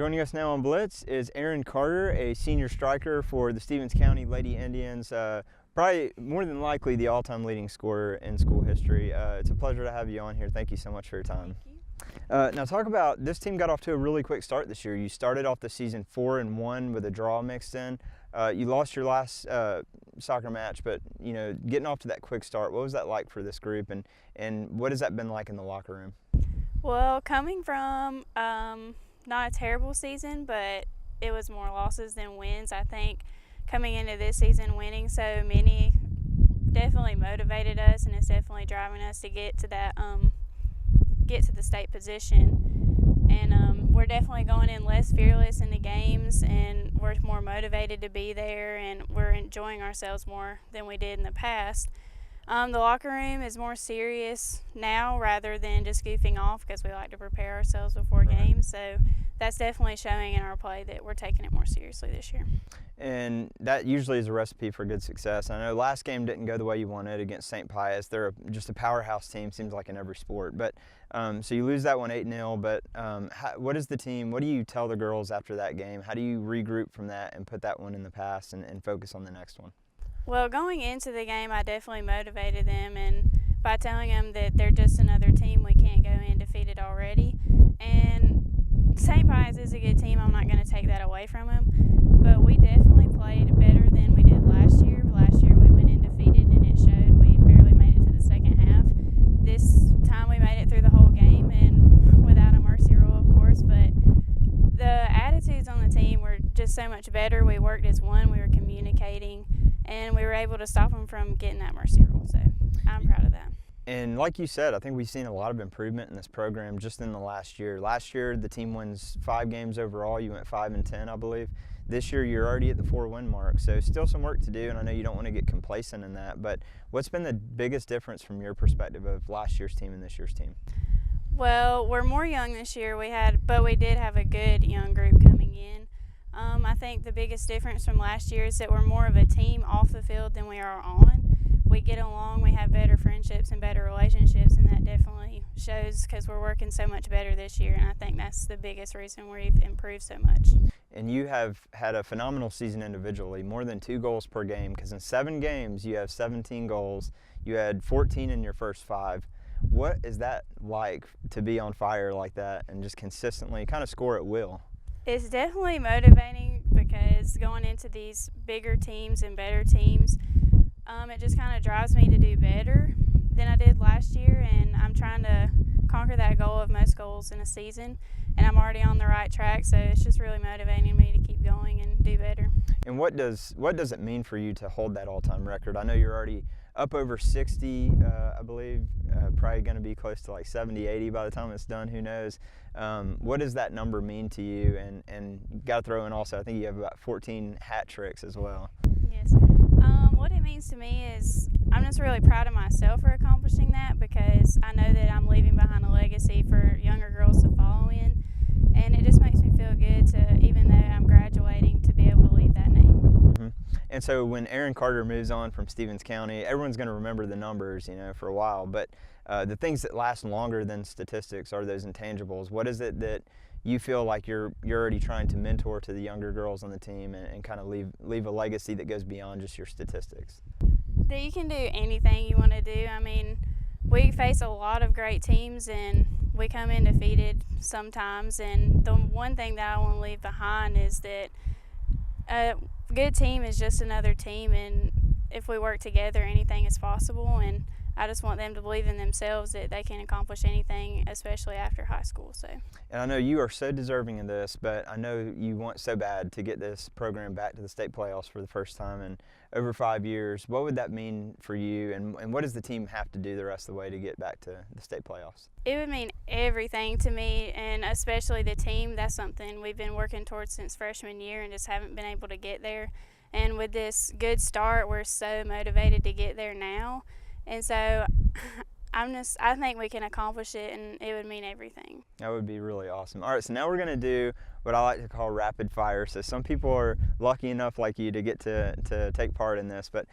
Joining us now on Blitz is Erin Carter, a senior striker for the Stevens County Lady Indians. Probably more than likely the all-time leading scorer in school history. It's a pleasure to have you on here. Thank you so much for your time. Thank you. Now talk about, this team got off to a really quick start this year. You started off the season 4-1 with a draw mixed in. You lost your last soccer match, but you know, getting off to that quick start, what was that like for this group, and what has that been like in the locker room? Well, coming from not a terrible season, but it was more losses than wins. I think coming into this season, winning so many definitely motivated us, and it's definitely driving us to get to that get to the state position. And we're definitely going in less fearless in the games, and we're more motivated to be there, and we're enjoying ourselves more than we did in the past. The locker room is more serious now rather than just goofing off, because we like to prepare ourselves before games. So that's definitely showing in our play that we're taking it more seriously this year. And that usually is a recipe for good success. I know last game didn't go the way you wanted against St. Pius. They're just a powerhouse team, seems like in every sport. But so you lose that one 8-0. But what is the team? What do you tell the girls after that game? How do you regroup from that and put that one in the past and focus on the next one? Well, going into the game, I definitely motivated them, and by telling them that they're just another team, we can't go in defeated already. And St. Pius is a good team. I'm not going to take that away from them, but we definitely played better than we did last year. Last year we went in defeated, and it showed. We barely made it to the second half. This time we made it through the whole game, and without a mercy rule, of course, but the attitudes on the team were just so much better. We worked as one. We were communicating, and we were able to stop them from getting that mercy rule. So I'm proud of that. And like you said, I think we've seen a lot of improvement in this program just in the last year. Last year, the team wins 5 games overall. You went 5-10, I believe. This year, you're already at the 4-win mark. So still some work to do, and I know you don't want to get complacent in that. But what's been the biggest difference from your perspective of last year's team and this year's team? Well, we're more young this year. But we did have a good young group coming in. I think the biggest difference from last year is that we're more of a team off the field than we are on. We get along, we have better friendships and better relationships, and that definitely shows because we're working so much better this year, and I think that's the biggest reason we've improved so much. And you have had a phenomenal season individually, more than 2 goals per game, because in 7 games you have 17 goals. You had 14 in your first 5. What is that like to be on fire like that and just consistently kind of score at will? It's definitely motivating, because going into these bigger teams and better teams, it just kind of drives me to do better than I did last year, and I'm trying to conquer that goal of most goals in a season, and I'm already on the right track, so it's just really motivating me to keep going and do better. And what does it mean for you to hold that all-time record? I know you're already up over 60, I believe, probably going to be close to like 70, 80 by the time it's done, who knows. What does that number mean to you? And you got to throw in also, I think you have about 14 hat tricks as well. Yes. What it means to me is I'm just really proud of myself for accomplishing that, because I know that I'm leaving behind a legacy for younger girls to follow in, and it just makes me feel good to, even though I'm graduating, to be able to leave that name. Mm-hmm. And so when Erin Carter moves on from Stevens County, everyone's going to remember the numbers, you know, for a while, but the things that last longer than statistics are those intangibles. What is it that you feel like you're already trying to mentor to the younger girls on the team and kind of leave a legacy that goes beyond just your statistics? That you can do anything you want to do. I mean, we face a lot of great teams, and we come in defeated sometimes, and the one thing that I want to leave behind is that a good team is just another team, and if we work together, anything is possible, and I just want them to believe in themselves that they can accomplish anything, especially after high school. So. And I know you are so deserving of this, but I know you want so bad to get this program back to the state playoffs for the first time in over 5 years. What would that mean for you, and what does the team have to do the rest of the way to get back to the state playoffs? It would mean everything to me, and especially the team. That's something we've been working towards since freshman year and just haven't been able to get there. And with this good start, we're so motivated to get there now. And so I think we can accomplish it, and it would mean everything. That would be really awesome. All right, so now we're going to do what I like to call rapid fire. So some people are lucky enough like you to get to take part in this, but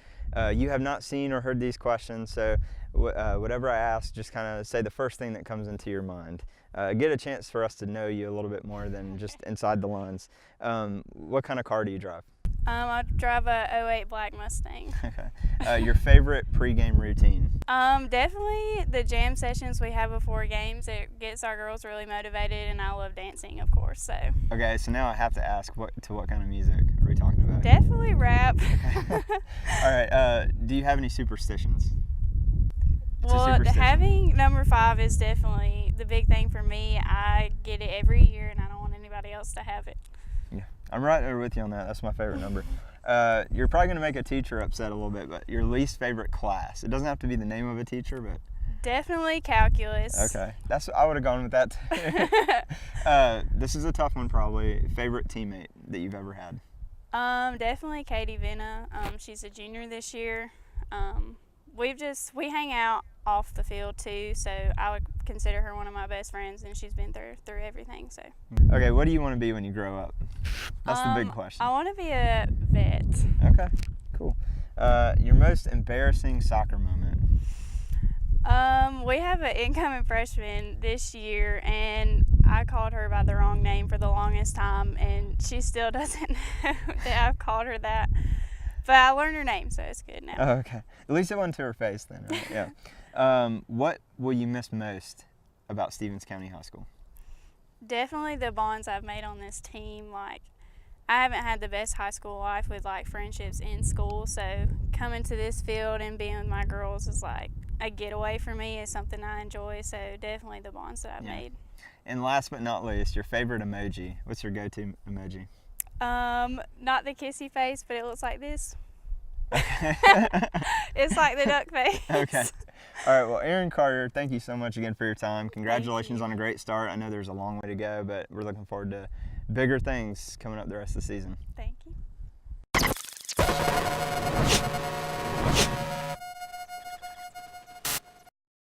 you have not seen or heard these questions, so whatever I ask, just kind of say the first thing that comes into your mind. Get a chance for us to know you a little bit more than just inside the lines. What kind of car do you drive? I drive a '08 black Mustang. Okay. Your favorite pregame routine? Definitely the jam sessions we have before games. It gets our girls really motivated, and I love dancing, of course. So. Okay, so now I have to ask, what kind of music are we talking about? Definitely rap. Okay. All right. Do you have any superstitions? Well, having number 5 is definitely the big thing for me. I get it every year, and I don't want anybody else to have it. Yeah, I'm right there with you on that. That's my favorite number. You're probably going to make a teacher upset a little bit, but your least favorite class. It doesn't have to be the name of a teacher, but... Definitely calculus. Okay, I would have gone with that too. This is a tough one probably. Favorite teammate that you've ever had? Definitely Katie Venna. She's a junior this year. We hang out off the field too, so I would consider her one of my best friends, and she's been through everything. So. Okay, what do you want to be when you grow up? That's the big question. I want to be a vet. Okay, cool. Your most embarrassing soccer moment? We have an incoming freshman this year, and I called her by the wrong name for the longest time, and she still doesn't know that I've called her that. But I learned her name, so it's good now. Oh, okay. At least it went to her face then, right? Yeah. What will you miss most about Stevens County High School? Definitely the bonds I've made on this team. Like, I haven't had the best high school life with like friendships in school, so coming to this field and being with my girls is like a getaway for me. It's something I enjoy, so definitely the bonds that I've made. And last but not least, your favorite emoji. What's your go-to emoji? Not the kissy face, but it looks like this. Okay. It's like the duck face. Okay. All right. Well, Erin Carter, thank you so much again for your time. Congratulations on a great start. I know there's a long way to go, but we're looking forward to bigger things coming up the rest of the season.